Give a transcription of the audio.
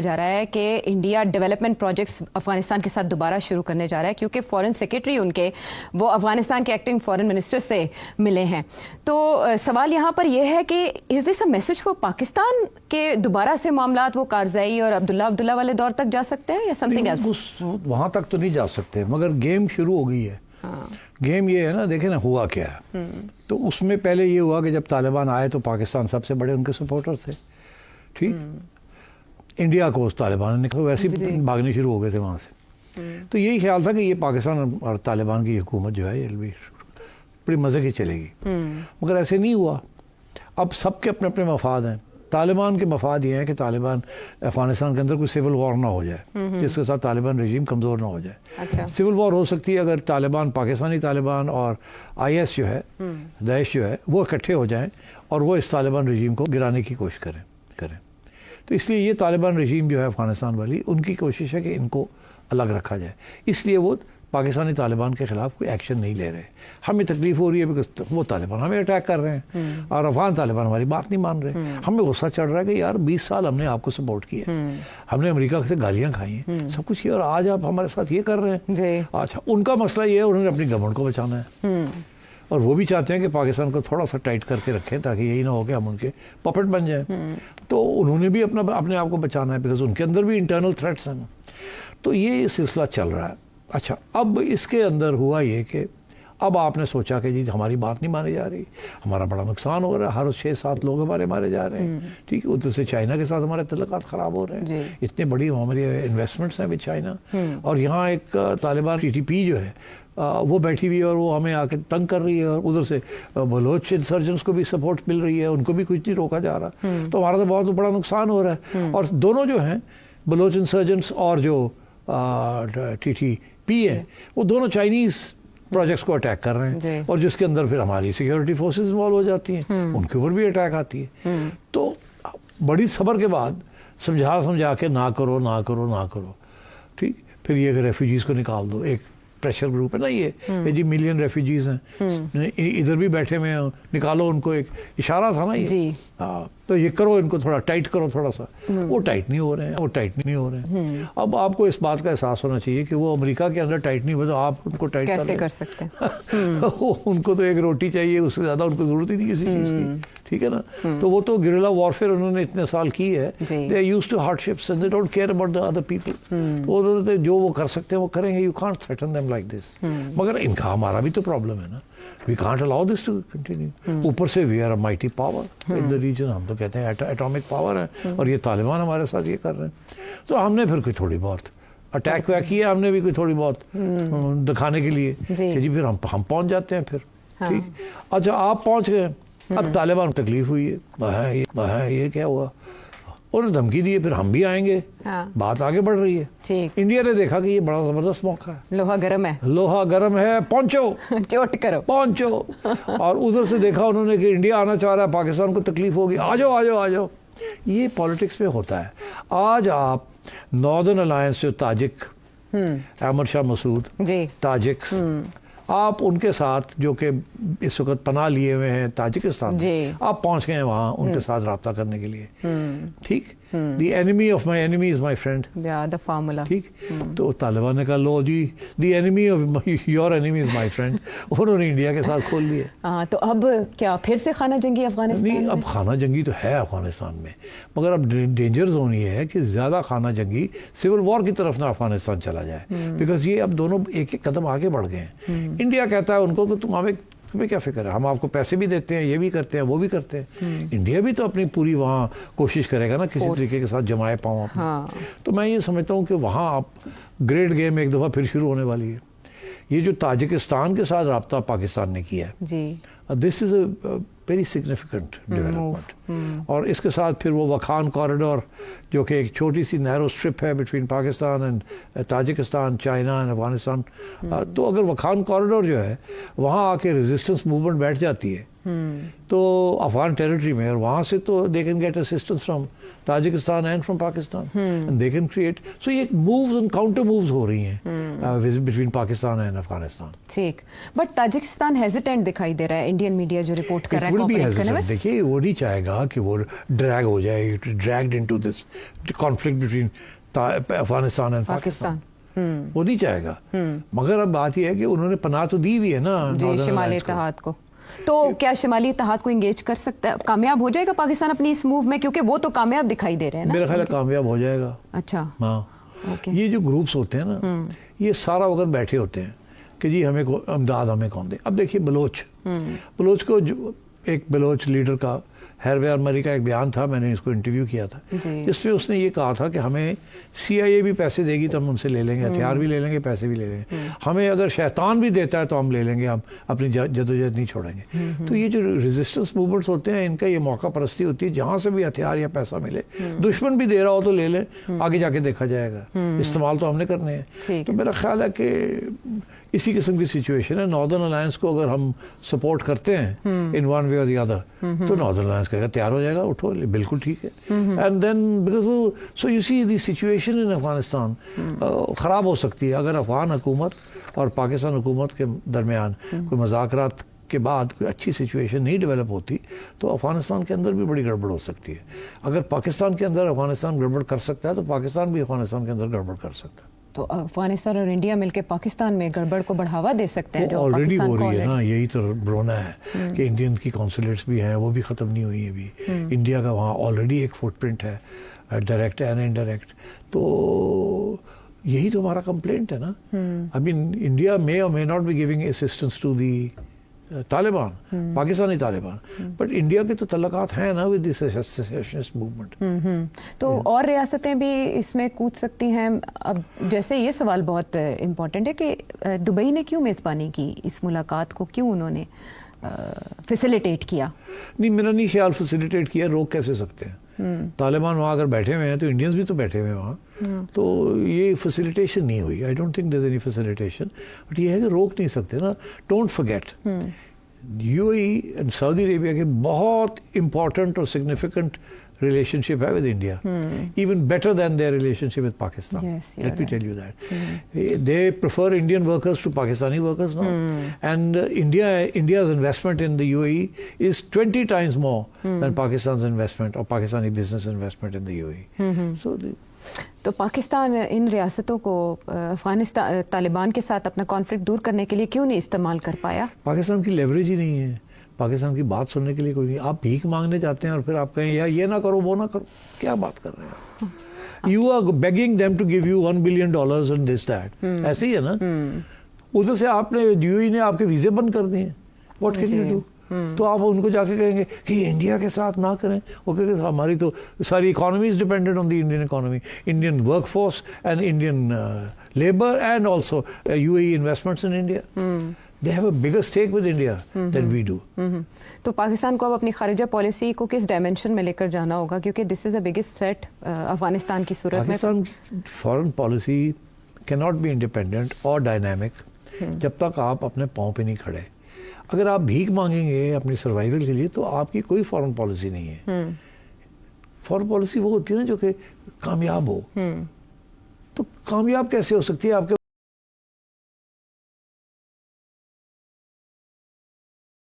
जा रहा है कि इंडिया डेवलपमेंट प्रोजेक्ट्स अफगानिस्तान के साथ दोबारा शुरू करने जा रहा है, क्योंकि फॉरेन सेक्रेटरी उनके वो अफगानिस्तान के एक्टिंग फॉरेन मिनिस्टर से मिले हैं। तो सवाल यहाँ पर यह है कि is this a message for Pakistan के दोबारा से मामलात वो कारज़ई और अब्दुल्ला वाले दौर तक जा सकते हैं या समथिंग एल्स? वहाँ तक तो नहीं जा सकते, मगर गेम शुरू हो गई है। गेम ये है ना, देखे ना हुआ क्या है। तो उसमें पहले ये हुआ कि जब तालिबान आए तो पाकिस्तान सबसे बड़े उनके सपोर्टर थे, ठीक। इंडिया को उस तालिबान ने वैसे ही भागने शुरू हो गए थे वहाँ से। तो यही ख्याल था कि ये पाकिस्तान और तालिबान की हुकूमत जो है ये भी बड़ी मज़े की चलेगी, मगर ऐसे नहीं हुआ। अब सबके अपने अपने मफाद हैं। तालिबान के मफाद ये हैं कि तालिबान अफगानिस्तान के अंदर कोई सिविल वॉर ना हो जाए, जिसके साथ तालिबान रजीम कमज़ोर ना हो जाए। अच्छा। सिविल वॉर हो सकती है अगर तालिबान, पाकिस्तानी तालिबान और IS जो है, दाइश जो है, वो इकट्ठे हो जाएं और वो इस तालिबान रजीम को गिराने की कोशिश करें। तो इसलिए ये तालिबान रजीम जो है अफ़गानिस्तान वाली, उनकी कोशिश है कि इनको अलग रखा जाए। इसलिए वो पाकिस्तानी तालिबान के ख़िलाफ़ कोई एक्शन नहीं ले रहे। हमें तकलीफ़ हो रही है बिकॉज वो तालिबान हमें अटैक कर रहे हैं और अफ़गान तालिबान हमारी बात नहीं मान रहे। हमें गुस्सा चढ़ रहा है कि यार 20 साल हमने आपको सपोर्ट किया, हमने अमेरिका से गालियाँ खाई हैं, सब कुछ किया, और आज आप हमारे साथ ये कर रहे हैं। अच्छा, उनका मसला ये है उन्होंने अपनी गवर्नमेंट को बचाना है और वो भी चाहते हैं कि पाकिस्तान को थोड़ा सा टाइट करके रखें ताकि यही ना हो कि हम उनके पपेट बन जाएं। तो उन्होंने भी अपने आप को बचाना है बिकॉज उनके अंदर भी इंटरनल थ्रेट्स हैं। तो ये सिलसिला चल रहा है। अच्छा, अब इसके अंदर हुआ ये कि अब आपने सोचा कि जी हमारी बात नहीं मानी जा रही, हमारा बड़ा नुकसान हो रहा है, हर 6-7 लोग हमारे मारे जा रहे हैं, ठीक है। उधर से चाइना के साथ हमारे तल्लुकात ख़राब हो रहे हैं, इतने बड़ी हमारी इन्वेस्टमेंट्स हैं विद चाइना, और यहाँ एक तालिबान TTP जो है वो बैठी हुई है और वो हमें आके तंग कर रही है, और उधर से बलोच इंसर्जेंट्स को भी सपोर्ट मिल रही है, उनको भी कुछ नहीं रोका जा रहा। तो हमारा तो बहुत बड़ा नुकसान हो रहा है। और दोनों जो हैं, बलोच इंसर्जेंट्स और जो TTP है, वो दोनों चाइनीज़ प्रोजेक्ट्स को अटैक कर रहे हैं, और जिसके अंदर फिर हमारी सिक्योरिटी फोर्सेस इन्वॉल्व हो जाती हैं, उनके ऊपर भी अटैक आती है। तो बड़ी सब्र के बाद समझा के ना करो, ठीक। फिर ये रेफ्यूजीज़ को निकाल दो, एक प्रेशर ग्रुप है ना ये जी, मिलियन रेफ्यूजीज़ हैं, इधर भी बैठे हुए हैं, निकालो उनको, एक इशारा था ना ये। हाँ, तो ये करो, इनको थोड़ा टाइट करो थोड़ा सा। वो टाइट नहीं हो रहे हैं, अब आपको इस बात का एहसास होना चाहिए कि वो अमेरिका के अंदर टाइट नहीं हुआ तो आप उनको टाइट कैसे कर सकते हैं? उनको तो एक रोटी चाहिए, उससे ज़्यादा उनको ज़रूरत ही नहीं किसी चीज़ की, ठीक है ना। तो वो तो गिरिला वॉरफेयर उन्होंने इतने साल की है, they are used to hardships and they don't care about the other people. तो उन्होंने जो वो कर सकते हैं वो करेंगे, you can't threaten them like this. मगर इनका हमारा भी तो प्रॉब्लम है ना, we can't allow this to continue. ऊपर से we are a mighty power in the region, हम तो कहते हैं एटॉमिक पावर है, और ये तालिबान हमारे साथ ये कर रहे हैं। तो हमने फिर कोई थोड़ी बहुत अटैक वैक किया, हमने भी कोई थोड़ी बहुत दिखाने के लिए कि जी फिर हम पहुंच जाते हैं फिर, ठीक। अच्छा, आप पहुंच गए, अब तालिबान को तकलीफ हुई है, ये क्या हुआ, उन्होंने धमकी दी है फिर हम भी आएंगे। बात आगे बढ़ रही है। इंडिया ने देखा कि ये बड़ा जबरदस्त मौका है, लोहा गर्म है, पहुंचो चोट करो, पहुंचो। और उधर से देखा उन्होंने कि इंडिया आना चाह रहा है, पाकिस्तान को तकलीफ होगी, आ जाओ। ये पॉलिटिक्स में होता है। आज आप नॉर्दर्न अलायंस जो ताजिक, अहमद शाह मसूद ताजिक्स, आप उनके साथ जो कि इस वक्त पनाह लिए हुए हैं ताजिकिस्तान में, आप पहुंच गए हैं वहाँ उनके साथ रब्ता करने के लिए, ठीक। The enemy of my enemy is my friend, the formula, ठीक। तो तालिबान ने कहा लो जी, the enemy of your enemy is my friend, उन्होंने इंडिया के साथ खोल लिए। तो अब क्या फिर से खाना जंगी अफगानिस्तान? नहीं, अब खाना जंगी तो है अफगानिस्तान में, मगर अब डेंजर जोन ये है कि ज़्यादा खाना जंगी सिविल वॉर की तरफ ना अफगानिस्तान चला जाए, बिकॉज ये अब दोनों एक कदम आगे बढ़ गए हैं। इंडिया कहता है उनको कि तुम्हें क्या फिक्र है, हम आपको पैसे भी देते हैं, ये भी करते हैं, वो भी करते हैं। इंडिया भी तो अपनी पूरी वहाँ कोशिश करेगा ना किसी तरीके के साथ जमाए पाऊँ। तो मैं ये समझता हूँ कि वहाँ आप ग्रेट गेम एक दफ़ा फिर शुरू होने वाली है। ये जो ताजिकिस्तान के साथ रब्ता पाकिस्तान ने किया है, this is a very significant development. और इसके साथ फिर वो वखान कॉरिडोर जो कि एक छोटी सी नैरो स्ट्रिप है between Pakistan and Tajikistan, China and Afghanistan. तो अगर वखान कॉरिडोर जो है वहाँ आके रेजिस्टेंस मूवमेंट बैठ जाती है तो अफगान टेरिटरी में, और वहाँ से तो they can get assistance from Tajikistan and from Pakistan and they can create, so ये मूव्स एंड काउंटर मूव्स हो रही हैं बिटवीन पाकिस्तान एंड अफगानिस्तान। ठीक, बट ताजिकिस्तान हेजिटेंट दिखाई दे रहा है, इंडियन मीडिया जो रिपोर्ट कर रहा है कोऑपरेट करने में। देखिए वो नहीं चाहेगा कि वो ड्रैग हो जाए, dragged into this conflict between Afghanistan and Pakistan, वो नहीं चाहेगा। मगर अब बात यह है कि उन्होंने पनाह तो दी हुई है ना शिमाली इत्तेहाद को, तो क्या शिमाली इत्तेहाद को इंगेज कर सकता है, कामयाब हो जाएगा पाकिस्तान अपनी इस मूव में, क्योंकि वो तो कामयाब दिखाई दे रहे हैं ना? मेरा ख्याल है कामयाब हो जाएगा। अच्छा, हाँ, ये जो ग्रुप्स होते हैं ना, ये सारा वक्त बैठे होते हैं कि जी हमें इमदाद हमें कौन दे। अब देखिए बलोच को एक बलोच लीडर का हैरवे आर्मरी का एक बयान था, मैंने इसको इंटरव्यू किया था, जिसमें उसने ये कहा था कि हमें CIA भी पैसे देगी तो हम उनसे ले लेंगे, हथियार भी ले लेंगे, पैसे भी ले लेंगे, हमें अगर शैतान भी देता है तो हम ले लेंगे, हम अपनी जदोजहद नहीं छोड़ेंगे। तो ये जो रेजिस्टेंस मूवमेंट्स होते हैं, इनका ये मौका परस्ती होती है, जहाँ से भी हथियार या पैसा मिले, दुश्मन भी दे रहा हो तो ले ले, आगे जाके देखा जाएगा, इस्तेमाल तो हमने करने हैं। तो मेरा ख्याल है कि इसी किस्म की सिचुएशन है। नॉर्दर्न अलायंस को अगर हम सपोर्ट करते हैं इन वन वे और द अदर, तो नॉर्दर्न अलायंस कहेगा तैयार हो जाएगा, उठो, बिल्कुल ठीक है। एंड देन बिकॉज वो, so you see the situation in Afghanistan ख़राब हो सकती है अगर अफगान हुकूमत और पाकिस्तान हुकूमत के दरमियान कोई मुज़ाकरात के बाद कोई अच्छी सिचुएशन नहीं डेवलप होती, तो अफगानिस्तान के अंदर भी बड़ी गड़बड़ हो सकती है। अगर पाकिस्तान के अंदर अफगानिस्तान गड़बड़ कर सकता है, तो पाकिस्तान भी अफगानिस्तान के अंदर गड़बड़ कर सकता है। तो अफगानिस्तान और इंडिया मिलकर पाकिस्तान में गड़बड़ को बढ़ावा दे सकते हैं, जो ऑलरेडी हो रही है ना, यही तो रोना है कि इंडियन की कॉन्सुलेट्स भी हैं, वो भी ख़त्म नहीं हुई है अभी। इंडिया का वहाँ ऑलरेडी एक फुटप्रिंट है, डायरेक्ट एंड इनडायरेक्ट, तो यही तो हमारा कंप्लेंट है ना। अभी इंडिया मे और may not be giving assistance to the Taliban, Pakistani Taliban, but India के तो तल्लकात हैं ना विद दिस सेसेशनिस्ट मूवमेंट। तो और रियासतें भी इसमें कूद सकती हैं। अब जैसे ये सवाल बहुत इम्पोर्टेंट है कि दुबई ने क्यों मेज़बानी की इस मुलाकात को, क्यों उन्होंने फैसिलिटेट किया? नहीं, मेरा नहीं ख्याल फैसिलिटेट किया, रोक कैसे सकते हैं? तालिबान वहाँ अगर बैठे हुए हैं तो इंडियंस भी तो बैठे हुए हैं वहाँ, तो ये फैसिलिटेशन नहीं हुई। I don't think there is any facilitation, but ये है कि रोक नहीं सकते ना। Don't forget UAE and Saudi Arabia के बहुत इंपॉर्टेंट और सिग्निफिकेंट relationship है with India, even better than their relationship with Pakistan. Yes, let me tell you that. They prefer Indian workers to Pakistani workers now, and India's investment in the UAE is 20 times more than Pakistan's investment or Pakistani business investment in the UAE. So तो पाकिस्तान इन रियासतों को अफगानिस्तान तालिबान के साथ अपना conflict दूर करने के लिए क्यों नहीं इस्तेमाल कर पाया? पाकिस्तान की लेवरेज ही नहीं है, पाकिस्तान की बात सुनने के लिए कोई नहीं। आप भीख मांगने जाते हैं और फिर आप कहें यार ये ना करो वो ना करो, क्या बात कर रहे हैं? You are begging them to give you $1 billion and this that, ऐसे ही है ना। उधर से आपने UAE ने आपके वीजे बंद कर दिए, व्हाट कैन यू डू? तो आप उनको जाके कहेंगे कि इंडिया के साथ ना करें, वो कहेंगे हमारी तो सारी economy is dependent on the Indian economy, Indian work force and Indian labour and also UAE investments in India. They have a bigger stake with India than we do. तो पाकिस्तान को अब अपनी खारिजा पॉलिसी को किस डायमेंशन में लेकर जाना होगा, क्योंकि this is the biggest threat Afghanistan की सूरत में? पाकिस्तान की foreign policy can not be independent और डायनामिक जब तक आप अपने पाँव पे नहीं खड़े। अगर आप भीख मांगेंगे अपनी सर्वाइवल के लिए तो आपकी कोई फॉरेन पॉलिसी नहीं है। फॉरेन पॉलिसी वो होती है ना जो कि कामयाब हो। तो कामयाब कैसे हो सकती है? आपके